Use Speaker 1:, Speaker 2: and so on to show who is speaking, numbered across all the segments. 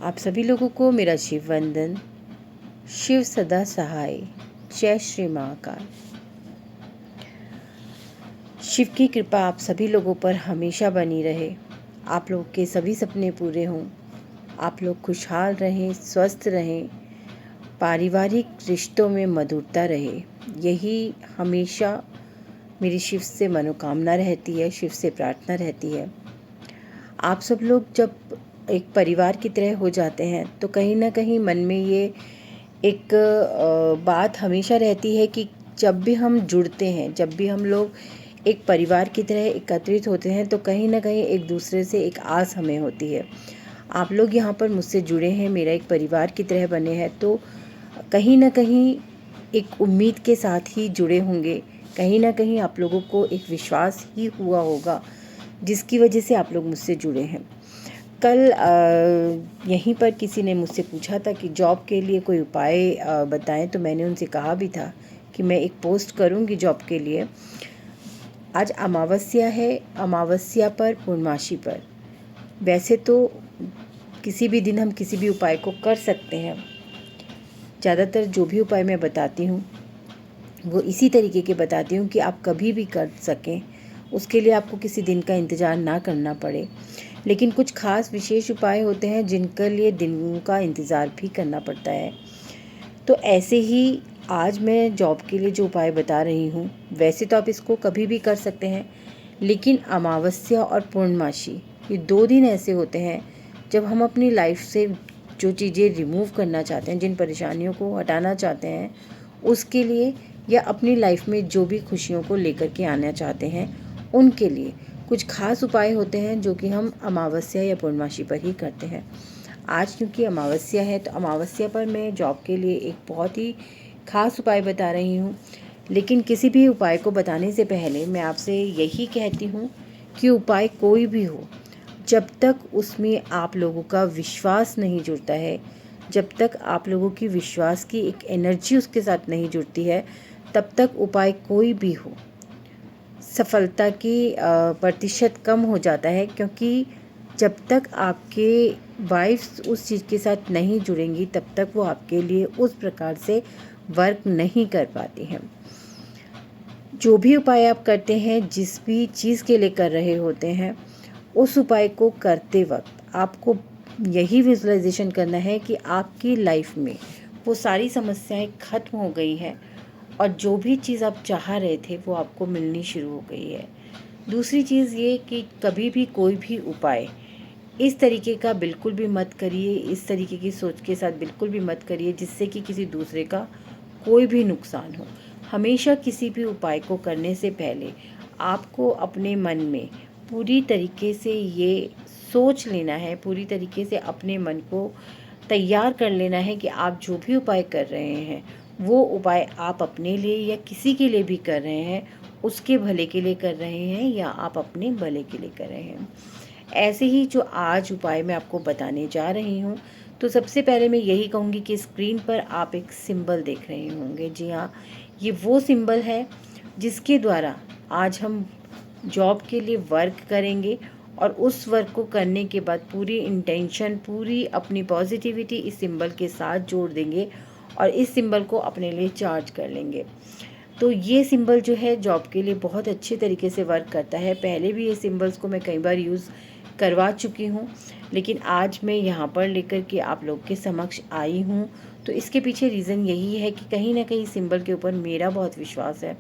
Speaker 1: आप सभी लोगों को मेरा शिव वंदन। शिव सदा सहाय। जय श्री महाकाल। शिव की कृपा आप सभी लोगों पर हमेशा बनी रहे। आप लोग के सभी सपने पूरे हों। आप लोग खुशहाल रहें, स्वस्थ रहें, पारिवारिक रिश्तों में मधुरता रहे। यही हमेशा मेरी शिव से मनोकामना रहती है, शिव से प्रार्थना रहती है। आप सब लोग जब एक परिवार की तरह हो जाते हैं तो कहीं ना कहीं मन में ये एक बात हमेशा रहती है कि जब भी हम जुड़ते हैं, जब भी हम लोग एक परिवार की तरह एकत्रित होते हैं तो कहीं ना कहीं एक दूसरे से एक आस हमें होती है। आप लोग यहाँ पर मुझसे जुड़े हैं, मेरा एक परिवार की तरह बने हैं, तो कहीं ना कहीं एक उम्मीद के साथ ही जुड़े होंगे। कहीं ना कहीं आप लोगों को एक विश्वास ही हुआ होगा जिसकी वजह से आप लोग मुझसे जुड़े हैं। कल यहीं पर किसी ने मुझसे पूछा था कि जॉब के लिए कोई उपाय बताएं, तो मैंने उनसे कहा भी था कि मैं एक पोस्ट करूंगी जॉब के लिए। आज अमावस्या है, अमावस्या पर पूर्णमासी पर वैसे तो किसी भी दिन हम किसी भी उपाय को कर सकते हैं। ज़्यादातर जो भी उपाय मैं बताती हूँ वो इसी तरीके के बताती हूँ कि आप कभी भी कर सकें, उसके लिए आपको किसी दिन का इंतज़ार ना करना पड़े। लेकिन कुछ खास विशेष उपाय होते हैं जिनके लिए दिन का इंतज़ार भी करना पड़ता है। तो ऐसे ही आज मैं जॉब के लिए जो उपाय बता रही हूँ, वैसे तो आप इसको कभी भी कर सकते हैं, लेकिन अमावस्या और पूर्णमासी ये 2 दिन ऐसे होते हैं जब हम अपनी लाइफ से जो चीज़ें रिमूव करना चाहते हैं, जिन परेशानियों को हटाना चाहते हैं, उसके लिए या अपनी लाइफ में जो भी खुशियों को लेकर के आना चाहते हैं, उनके लिए कुछ खास उपाय होते हैं जो कि हम अमावस्या या पूर्णमासी पर ही करते हैं। आज क्योंकि अमावस्या है तो अमावस्या पर मैं जॉब के लिए एक बहुत ही खास उपाय बता रही हूँ। लेकिन किसी भी उपाय को बताने से पहले मैं आपसे यही कहती हूँ कि उपाय कोई भी हो, जब तक उसमें आप लोगों का विश्वास नहीं जुड़ता है, जब तक आप लोगों की विश्वास की एक एनर्जी उसके साथ नहीं जुड़ती है, तब तक उपाय कोई भी हो सफलता की प्रतिशत कम हो जाता है। क्योंकि जब तक आपके वाइफ्स उस चीज़ के साथ नहीं जुड़ेंगी तब तक वो आपके लिए उस प्रकार से वर्क नहीं कर पाती हैं। जो भी उपाय आप करते हैं, जिस भी चीज़ के लिए कर रहे होते हैं, उस उपाय को करते वक्त आपको यही विजुअलाइजेशन करना है कि आपकी लाइफ में वो सारी समस्याएं खत्म हो गई हैं और जो भी चीज़ आप चाह रहे थे वो आपको मिलनी शुरू हो गई है। दूसरी चीज़ ये कि कभी भी कोई भी उपाय इस तरीके का बिल्कुल भी मत करिए, इस तरीके की सोच के साथ बिल्कुल भी मत करिए जिससे कि किसी दूसरे का कोई भी नुकसान हो। हमेशा किसी भी उपाय को करने से पहले आपको अपने मन में पूरी तरीके से ये सोच लेना है, पूरी तरीके से अपने मन को तैयार कर लेना है कि आप जो भी उपाय कर रहे हैं वो उपाय आप अपने लिए या किसी के लिए भी कर रहे हैं, उसके भले के लिए कर रहे हैं या आप अपने भले के लिए कर रहे हैं। ऐसे ही जो आज उपाय मैं आपको बताने जा रही हूँ, तो सबसे पहले मैं यही कहूँगी कि स्क्रीन पर आप एक सिंबल देख रहे होंगे। जी हाँ, ये वो सिंबल है जिसके द्वारा आज हम जॉब के लिए वर्क करेंगे और उस वर्क को करने के बाद पूरी इंटेंशन, पूरी अपनी पॉजिटिविटी इस सिंबल के साथ जोड़ देंगे और इस सिंबल को अपने लिए चार्ज कर लेंगे। तो ये सिंबल जो है जॉब के लिए बहुत अच्छे तरीके से वर्क करता है। पहले भी ये सिंबल्स को मैं कई बार यूज़ करवा चुकी हूँ, लेकिन आज मैं यहाँ पर लेकर के आप लोग के समक्ष आई हूँ। तो इसके पीछे रीज़न यही है कि कहीं ना कहीं सिंबल के ऊपर मेरा बहुत विश्वास है।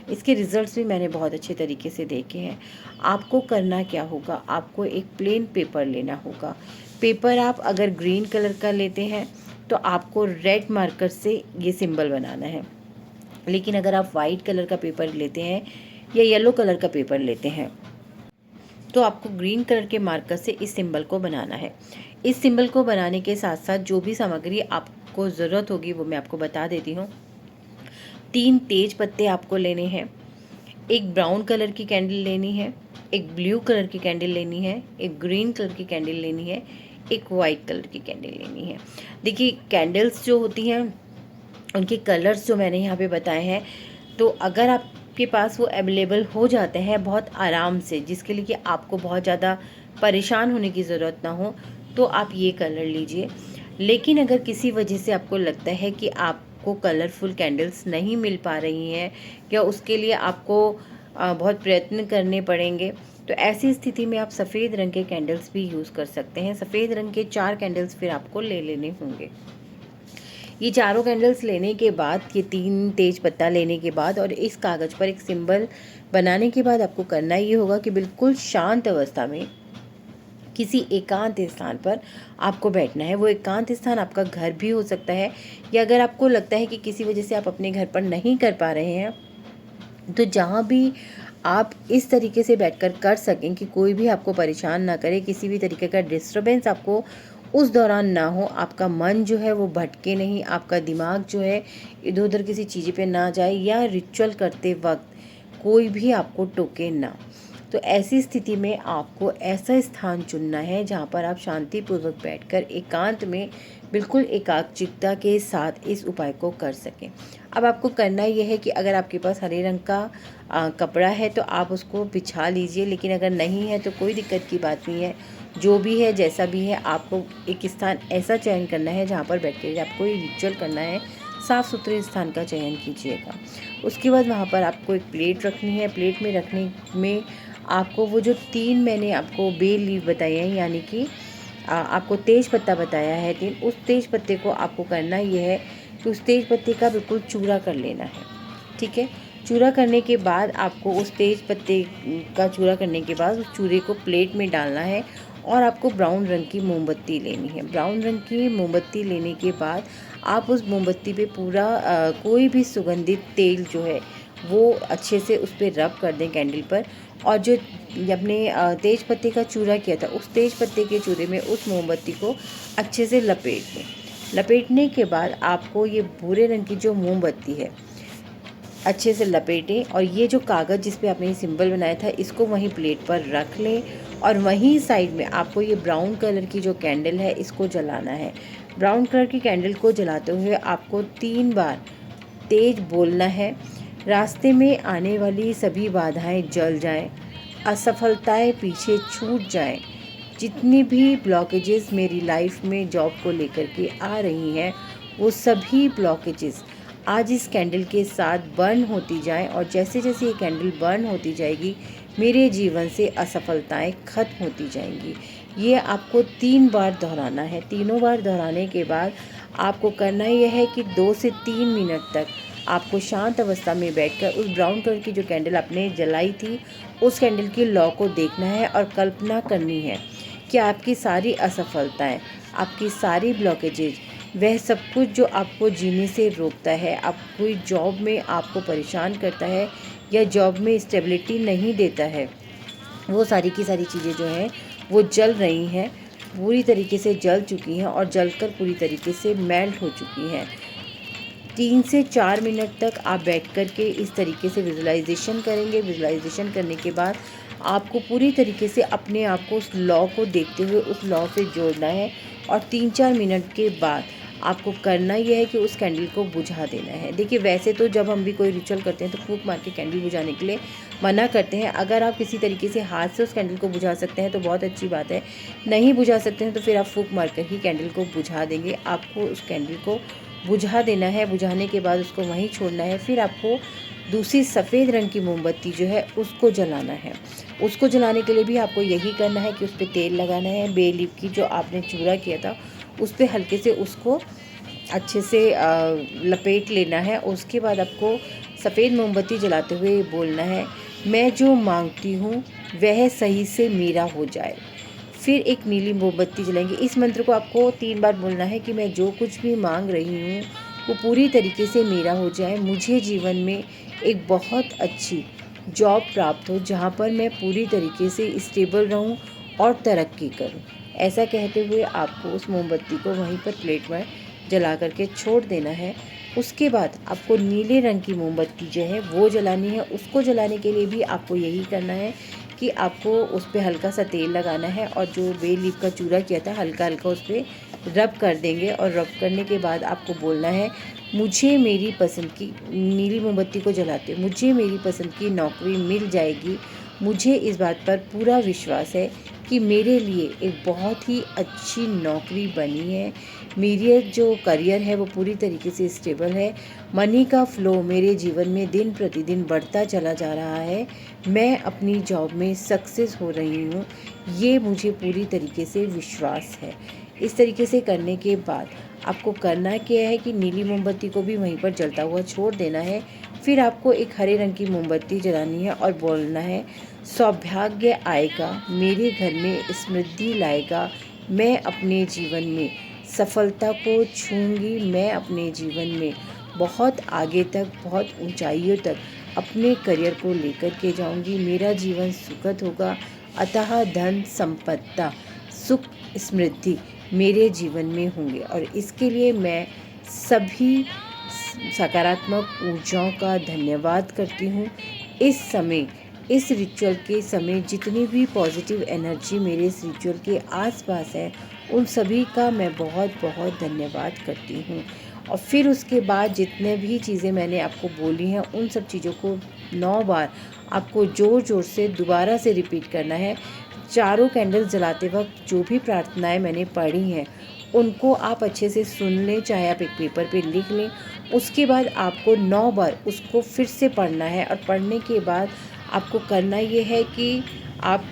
Speaker 1: इसके रिज़ल्ट्स भी मैंने बहुत अच्छे तरीके से देखे हैं। आपको करना क्या होगा, आपको एक प्लेन पेपर लेना होगा। पेपर आप अगर ग्रीन कलर का लेते हैं तो आपको रेड मार्कर से ये सिंबल बनाना है, लेकिन अगर आप वाइट कलर का पेपर लेते हैं या येलो कलर का पेपर लेते हैं तो आपको ग्रीन कलर के मार्कर से इस सिंबल को बनाना है। इस सिंबल को बनाने के साथ साथ जो भी सामग्री आपको ज़रूरत होगी वो मैं आपको बता देती हूँ। 3 तेज पत्ते आपको लेने हैं, एक ब्राउन कलर की कैंडल लेनी है, एक ब्लू कलर की कैंडल लेनी है, एक ग्रीन कलर की कैंडल लेनी है, एक वाइट कलर की कैंडल लेनी है। देखिए, कैंडल्स जो होती हैं उनके कलर्स जो मैंने यहाँ पे बताए हैं, तो अगर आपके पास वो अवेलेबल हो जाते हैं बहुत आराम से, जिसके लिए कि आपको बहुत ज़्यादा परेशान होने की ज़रूरत ना हो, तो आप ये कलर लीजिए। लेकिन अगर किसी वजह से आपको लगता है कि आपको कलरफुल कैंडल्स नहीं मिल पा रही हैं या उसके लिए आपको बहुत प्रयत्न करने पड़ेंगे, तो ऐसी स्थिति में आप सफ़ेद रंग के कैंडल्स भी यूज़ कर सकते हैं। सफ़ेद रंग के 4 कैंडल्स फिर आपको ले लेने होंगे। ये चारों कैंडल्स लेने के बाद, ये 3 तेज पत्ता लेने के बाद और इस कागज़ पर एक सिंबल बनाने के बाद आपको करना ये होगा कि बिल्कुल शांत अवस्था में किसी एकांत स्थान पर आपको बैठना है। वो एकांत स्थान आपका घर भी हो सकता है, या अगर आपको लगता है कि किसी वजह से आप अपने घर पर नहीं कर पा रहे हैं, तो जहाँ भी आप इस तरीके से बैठकर कर सकें कि कोई भी आपको परेशान ना करे, किसी भी तरीके का डिस्टर्बेंस आपको उस दौरान ना हो, आपका मन जो है वो भटके नहीं, आपका दिमाग जो है इधर उधर किसी चीज़ पे ना जाए, या रिचुअल करते वक्त कोई भी आपको टोके ना। तो ऐसी स्थिति में आपको ऐसा स्थान चुनना है जहाँ पर आप शांतिपूर्वक बैठकर एकांत में बिल्कुल एकाग्रचित्ता के साथ इस उपाय को कर सकें। अब आपको करना यह है कि अगर आपके पास हरे रंग का कपड़ा है तो आप उसको बिछा लीजिए, लेकिन अगर नहीं है तो कोई दिक्कत की बात नहीं है। जो भी है, जैसा भी है, आपको एक स्थान ऐसा चयन करना है जहाँ पर बैठ के आपको ये रिचुअल करना है। साफ़ सुथरे स्थान का चयन कीजिएगा। उसके बाद वहाँ पर आपको एक प्लेट रखनी है। प्लेट में रखने में आपको वो जो 3 मैंने आपको बे लीफ बताए हैं, यानी कि आपको तेज पत्ता बताया है 3, उस तेज पत्ते को आपको करना ये है कि उस तेज पत्ते का बिल्कुल चूरा कर लेना है। ठीक है, चूरा करने के बाद आपको उस तेज पत्ते का चूरा करने के बाद उस चूरे को प्लेट में डालना है और आपको ब्राउन रंग की मोमबत्ती लेनी है। ब्राउन रंग की मोमबत्ती लेने के बाद आप उस मोमबत्ती पे पूरा कोई भी सुगंधित तेल जो है वो अच्छे से उस पर रब कर दें कैंडल पर, और जो अपने तेज पत्ते का चूरा किया था उस तेज पत्ते के चूरे में उस मोमबत्ती को अच्छे से लपेट दें। लपेटने के बाद आपको ये भूरे रंग की जो मोमबत्ती है अच्छे से लपेटें, और ये जो कागज़ जिस पे आपने ये सिंबल बनाया था इसको वहीं प्लेट पर रख लें, और वहीं साइड में आपको ये ब्राउन कलर की जो कैंडल है इसको जलाना है। ब्राउन कलर की कैंडल को जलाते हुए आपको 3 बार तेज बोलना है, रास्ते में आने वाली सभी बाधाएं जल जाएं, असफलताएं पीछे छूट जाएं, जितनी भी ब्लॉकेजेस मेरी लाइफ में जॉब को लेकर के आ रही हैं वो सभी ब्लॉकेजेस आज इस कैंडल के साथ बर्न होती जाएं, और जैसे जैसे ये कैंडल बर्न होती जाएगी मेरे जीवन से असफलताएं खत्म होती जाएंगी। ये आपको 3 बार दोहराना है। तीनों बार दोहराने के बाद आपको करना यह है कि 2 से 3 मिनट तक आपको शांत अवस्था में बैठकर उस ब्राउन कलर की जो कैंडल आपने जलाई थी उस कैंडल की लौ को देखना है और कल्पना करनी है कि आपकी सारी असफलताएं, आपकी सारी ब्लॉकेजेज, वह सब कुछ जो आपको जीने से रोकता है, आप कोई जॉब में आपको परेशान करता है या जॉब में स्टेबिलिटी नहीं देता है, वो सारी की सारी चीज़ें जो हैं वो जल रही हैं, पूरी तरीके से जल चुकी हैं और जलकर पूरी तरीके से मेल्ट हो चुकी हैं। 3 से 4 मिनट तक आप बैठ कर के इस तरीके से विजुलाइजेशन करेंगे। विजुलाइजेशन करने के बाद आपको पूरी तरीके से अपने आप को उस लॉ को देखते हुए उस लॉ से जोड़ना है, और 3-4 मिनट के बाद आपको करना यह है कि उस कैंडल को बुझा देना है। देखिए, वैसे तो जब हम भी कोई रिचुअल करते हैं तो फूंक मार के कैंडल बुझाने के लिए मना करते हैं। अगर आप किसी तरीके से हाथ से उस कैंडल को बुझा सकते हैं तो बहुत अच्छी बात है, नहीं बुझा सकते हैं तो फिर आप फूंक मार कर ही कैंडल को बुझा देंगे। आपको उस कैंडल को बुझा देना है। बुझाने के बाद उसको वहीं छोड़ना है। फिर आपको दूसरी सफ़ेद रंग की मोमबत्ती जो है उसको जलाना है। उसको जलाने के लिए भी आपको यही करना है कि उस पर तेल लगाना है। बे लीफ की जो आपने चूरा किया था उस पर हल्के से उसको अच्छे से लपेट लेना है। उसके बाद आपको सफ़ेद मोमबत्ती जलाते हुए बोलना है, मैं जो मांगती हूँ वह सही से मेरा हो जाए। फिर एक नीली मोमबत्ती जलाएंगे। इस मंत्र को आपको 3 बार बोलना है कि मैं जो कुछ भी मांग रही हूँ वो पूरी तरीके से मेरा हो जाए। मुझे जीवन में एक बहुत अच्छी जॉब प्राप्त हो जहाँ पर मैं पूरी तरीके से स्टेबल रहूँ और तरक्की करूँ। ऐसा कहते हुए आपको उस मोमबत्ती को वहीं पर प्लेट में जला करके छोड़ देना है। उसके बाद आपको नीले रंग की मोमबत्ती जो है वो जलानी है। उसको जलाने के लिए भी आपको यही करना है कि आपको उस पर हल्का सा तेल लगाना है और जो बे लीफ का चूरा किया था हल्का हल्का उस पर रब कर देंगे, और रब करने के बाद आपको बोलना है, मुझे मेरी पसंद की, नीली मोमबत्ती को जलाते, मुझे मेरी पसंद की नौकरी मिल जाएगी, मुझे इस बात पर पूरा विश्वास है कि मेरे लिए एक बहुत ही अच्छी नौकरी बनी है। मेरी जो करियर है वो पूरी तरीके से स्टेबल है। मनी का फ़्लो मेरे जीवन में दिन प्रतिदिन बढ़ता चला जा रहा है। मैं अपनी जॉब में सक्सेस हो रही हूँ, ये मुझे पूरी तरीके से विश्वास है। इस तरीके से करने के बाद आपको करना क्या है कि नीली मोमबत्ती को भी वहीं पर जलता हुआ छोड़ देना है। फिर आपको एक हरे रंग की मोमबत्ती जलानी है और बोलना है, सौभाग्य आएगा, मेरे घर में समृद्धि लाएगा, मैं अपने जीवन में सफलता को छूँगी, मैं अपने जीवन में बहुत आगे तक, बहुत ऊंचाइयों तक अपने करियर को लेकर के जाऊंगी। मेरा जीवन सुखद होगा, अतः धन संपत्ता सुख समृद्धि मेरे जीवन में होंगे। और इसके लिए मैं सभी सकारात्मक ऊर्जाओं का धन्यवाद करती हूँ। इस समय, इस रिचुअल के समय जितनी भी पॉजिटिव एनर्जी मेरे इस रिचुअल के आसपास है, उन सभी का मैं बहुत बहुत धन्यवाद करती हूँ। और फिर उसके बाद जितने भी चीज़ें मैंने आपको बोली हैं, उन सब चीज़ों को 9 बार आपको ज़ोर ज़ोर से दोबारा से रिपीट करना है। चारों कैंडल जलाते वक्त जो भी प्रार्थनाएं मैंने पढ़ी हैं, उनको आप अच्छे से सुन लें, चाहे आप एक पेपर पे लिख लें। उसके बाद आपको 9 बार उसको फिर से पढ़ना है। और पढ़ने के बाद आपको करना ये है कि आप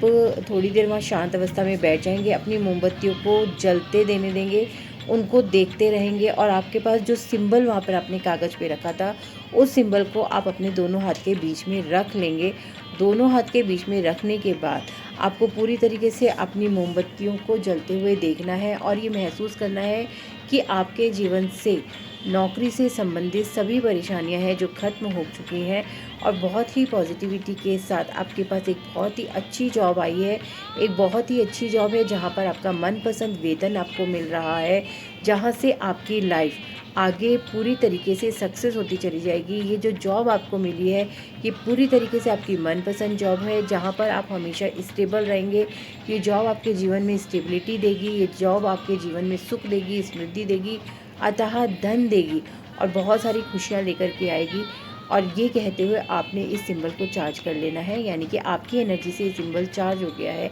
Speaker 1: थोड़ी देर वहाँ शांत अवस्था में बैठ जाएंगे, अपनी मोमबत्तियों को जलते देने देंगे, उनको देखते रहेंगे और आपके पास जो सिंबल वहाँ पर आपने कागज़ पे रखा था, उस सिंबल को आप अपने दोनों हाथ के बीच में रख लेंगे। दोनों हाथ के बीच में रखने के बाद आपको पूरी तरीके से अपनी मोमबत्तियों को जलते हुए देखना है और ये महसूस करना है कि आपके जीवन से नौकरी से संबंधित सभी परेशानियां हैं जो ख़त्म हो चुकी हैं और बहुत ही पॉजिटिविटी के साथ आपके पास एक बहुत ही अच्छी जॉब आई है। एक बहुत ही अच्छी जॉब है जहां पर आपका मनपसंद वेतन आपको मिल रहा है, जहां से आपकी लाइफ आगे पूरी तरीके से सक्सेस होती चली जाएगी। ये जो जॉब आपको मिली है, ये पूरी तरीके से आपकी मनपसंद जॉब है, जहाँ पर आप हमेशा स्टेबल रहेंगे। ये जॉब आपके जीवन में स्टेबिलिटी देगी, ये जॉब आपके जीवन में सुख देगी, समृद्धि देगी, अतः धन देगी और बहुत सारी खुशियाँ लेकर के आएगी। और ये कहते हुए आपने इस सिंबल को चार्ज कर लेना है, यानी कि आपकी एनर्जी से ये सिंबल चार्ज हो गया है।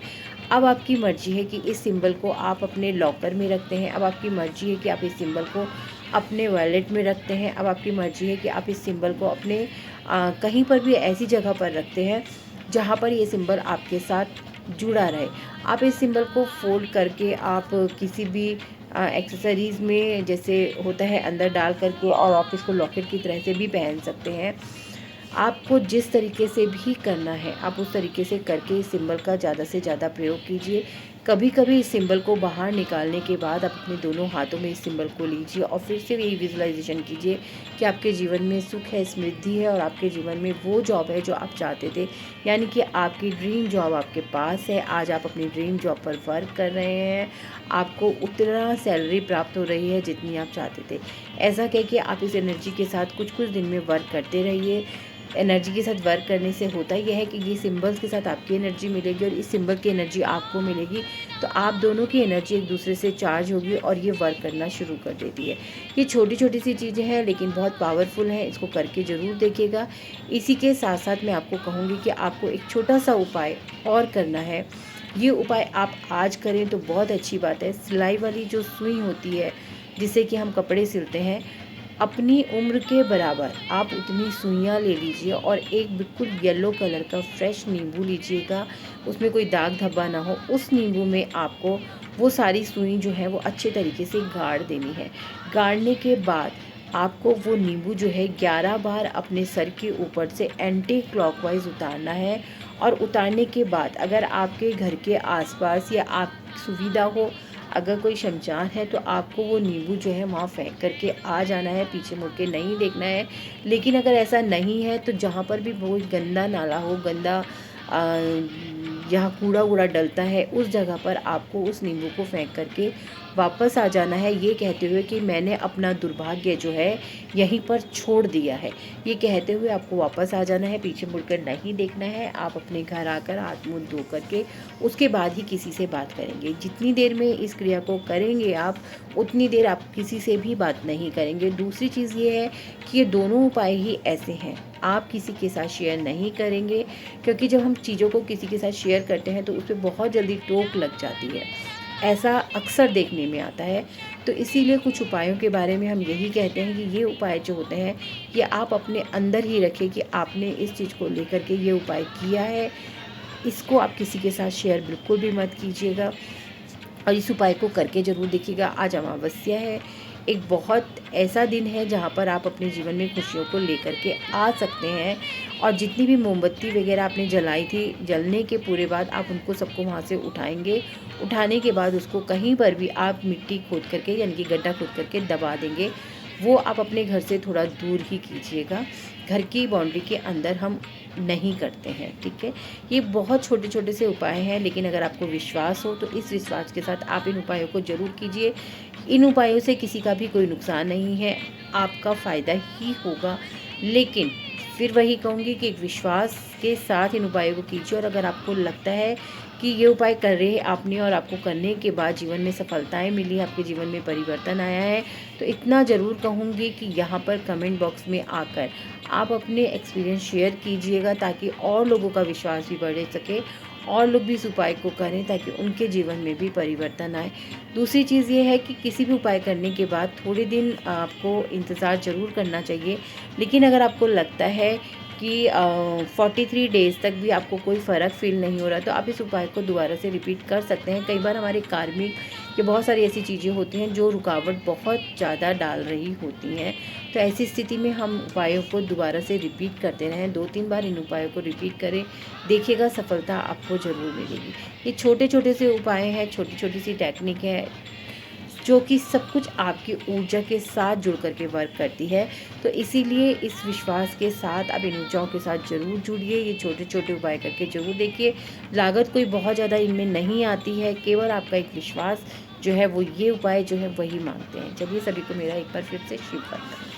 Speaker 1: अब आपकी मर्जी है कि इस सिंबल को आप अपने लॉकर में रखते हैं। अब आपकी मर्जी है कि आप इस सिंबल को अपने वॉलेट में रखते हैं। अब आपकी मर्जी है कि आप इस सिंबल को अपने कहीं पर भी ऐसी जगह पर रखते हैं जहाँ पर ये सिंबल आपके साथ जुड़ा रहे। आप इस सिंबल को फोल्ड करके आप किसी भी एक्सेसरीज़ में, जैसे होता है, अंदर डाल करके और आप इसको लॉकेट की तरह से भी पहन सकते हैं। आपको जिस तरीके से भी करना है आप उस तरीके से करके इस सिंबल का ज़्यादा से ज़्यादा प्रयोग कीजिए। कभी कभी इस सिंबल को बाहर निकालने के बाद आप अपने दोनों हाथों में इस सिंबल को लीजिए और फिर से यही विजुअलाइजेशन कीजिए कि आपके जीवन में सुख है, समृद्धि है और आपके जीवन में वो जॉब है जो आप चाहते थे, यानी कि आपकी ड्रीम जॉब आपके पास है। आज आप अपनी ड्रीम जॉब पर वर्क कर रहे हैं, आपको उतना सैलरी प्राप्त हो रही है जितनी आप चाहते थे। ऐसा कह के आप इस एनर्जी के साथ कुछ कुछ दिन में वर्क करते रहिए। एनर्जी के साथ वर्क करने से होता यह है कि ये सिंबल्स के साथ आपकी एनर्जी मिलेगी और इस सिंबल की एनर्जी आपको मिलेगी, तो आप दोनों की एनर्जी एक दूसरे से चार्ज होगी और ये वर्क करना शुरू कर देती है। ये छोटी छोटी सी चीज़ें हैं लेकिन बहुत पावरफुल हैं, इसको करके ज़रूर देखिएगा। इसी के साथ साथ मैं आपको कहूँगी कि आपको एक छोटा सा उपाय और करना है। ये उपाय आप आज करें तो बहुत अच्छी बात है। सिलाई वाली जो सुई होती है जिससे कि हम कपड़े सिलते हैं, अपनी उम्र के बराबर आप उतनी सुइयाँ ले लीजिए और एक बिल्कुल येलो कलर का फ्रेश नींबू लीजिएगा, उसमें कोई दाग धब्बा ना हो। उस नींबू में आपको वो सारी सुई जो है वो अच्छे तरीके से गाड़ देनी है। गाड़ने के बाद आपको वो नींबू जो है 11 बार अपने सर के ऊपर से एंटी क्लॉकवाइज उतारना है। और उतारने के बाद अगर आपके घर के आसपास या आप सुविधा हो, अगर कोई शमशान है, तो आपको वो नींबू जो है वहाँ फेंक करके आ जाना है, पीछे मुड़ के नहीं देखना है। लेकिन अगर ऐसा नहीं है तो जहाँ पर भी बहुत गंदा नाला हो, गंदा जहाँ कूड़ा वूड़ा डलता है, उस जगह पर आपको उस नींबू को फेंक करके वापस आ जाना है, ये कहते हुए कि मैंने अपना दुर्भाग्य जो है यहीं पर छोड़ दिया है। ये कहते हुए आपको वापस आ जाना है, पीछे मुड़कर नहीं देखना है। आप अपने घर आकर हाथ मुँह धो करके उसके बाद ही किसी से बात करेंगे। जितनी देर में इस क्रिया को करेंगे आप, उतनी देर आप किसी से भी बात नहीं करेंगे। दूसरी चीज़ ये है कि ये दोनों उपाय ही ऐसे हैं आप किसी के साथ शेयर नहीं करेंगे, क्योंकि जब हम चीज़ों को किसी के साथ शेयर करते हैं तो उस पे बहुत जल्दी टोक लग जाती है। ऐसा अक्सर देखने में आता है। तो इसीलिए कुछ उपायों के बारे में हम यही कहते हैं कि ये उपाय जो होते हैं ये आप अपने अंदर ही रखें कि आपने इस चीज़ को लेकर के ये उपाय किया है। इसको आप किसी के साथ शेयर बिल्कुल भी मत कीजिएगा और इस उपाय को करके ज़रूर देखिएगा। आज अमावस्या है, एक बहुत ऐसा दिन है जहाँ पर आप अपने जीवन में खुशियों को लेकर के आ सकते हैं। और जितनी भी मोमबत्ती वगैरह आपने जलाई थी, जलने के पूरे बाद आप उनको सबको वहाँ से उठाएंगे। उठाने के बाद उसको कहीं पर भी आप मिट्टी खोद करके यानी कि गड्ढा खोद करके दबा देंगे। वो आप अपने घर से थोड़ा दूर ही कीजिएगा, घर की बाउंड्री के अंदर हम नहीं करते हैं, ठीक है। ये बहुत छोटे छोटे से उपाय हैं, लेकिन अगर आपको विश्वास हो तो इस विश्वास के साथ आप इन उपायों को ज़रूर कीजिए। इन उपायों से किसी का भी कोई नुकसान नहीं है, आपका फ़ायदा ही होगा। लेकिन फिर वही कहूँगी कि एक विश्वास के साथ इन उपायों को कीजिए। और अगर आपको लगता है कि ये उपाय कर रहे हैं आपने और आपको करने के बाद जीवन में सफलताएं मिली, आपके जीवन में परिवर्तन आया है, तो इतना ज़रूर कहूँगी कि यहाँ पर कमेंट बॉक्स में आकर आप अपने एक्सपीरियंस शेयर कीजिएगा, ताकि और लोगों का विश्वास भी बढ़ सके और लोग भी इस उपाय को करें, ताकि उनके जीवन में भी परिवर्तन आए। दूसरी चीज़ ये है कि किसी भी उपाय करने के बाद थोड़े दिन आपको इंतज़ार ज़रूर करना चाहिए। लेकिन अगर आपको लगता है कि 43 डेज़ तक भी आपको कोई फ़र्क फ़ील नहीं हो रहा, तो आप इस उपाय को दोबारा से रिपीट कर सकते हैं। कई बार हमारे कार्मिक या बहुत सारी ऐसी चीज़ें होती हैं जो रुकावट बहुत ज़्यादा डाल रही होती हैं। तो ऐसी स्थिति में हम उपायों को दोबारा से रिपीट करते रहें, 2-3 बार इन उपायों को रिपीट करें, देखिएगा सफलता आपको ज़रूर मिलेगी। ये छोटे छोटे से उपाय हैं, छोटी छोटी सी टेक्निक है, जो कि सब कुछ आपकी ऊर्जा के साथ जुड़ करके वर्क करती है। तो इसीलिए इस विश्वास के साथ आप इन ऊर्जाओं के साथ ज़रूर जुड़िए, ये छोटे छोटे उपाय करके ज़रूर देखिए। लागत कोई बहुत ज़्यादा इनमें नहीं आती है, केवल आपका एक विश्वास जो है वो ये उपाय जो है वही मांगते हैं। चलिए सभी को मेरा एक बार फिर से शिव वंदन।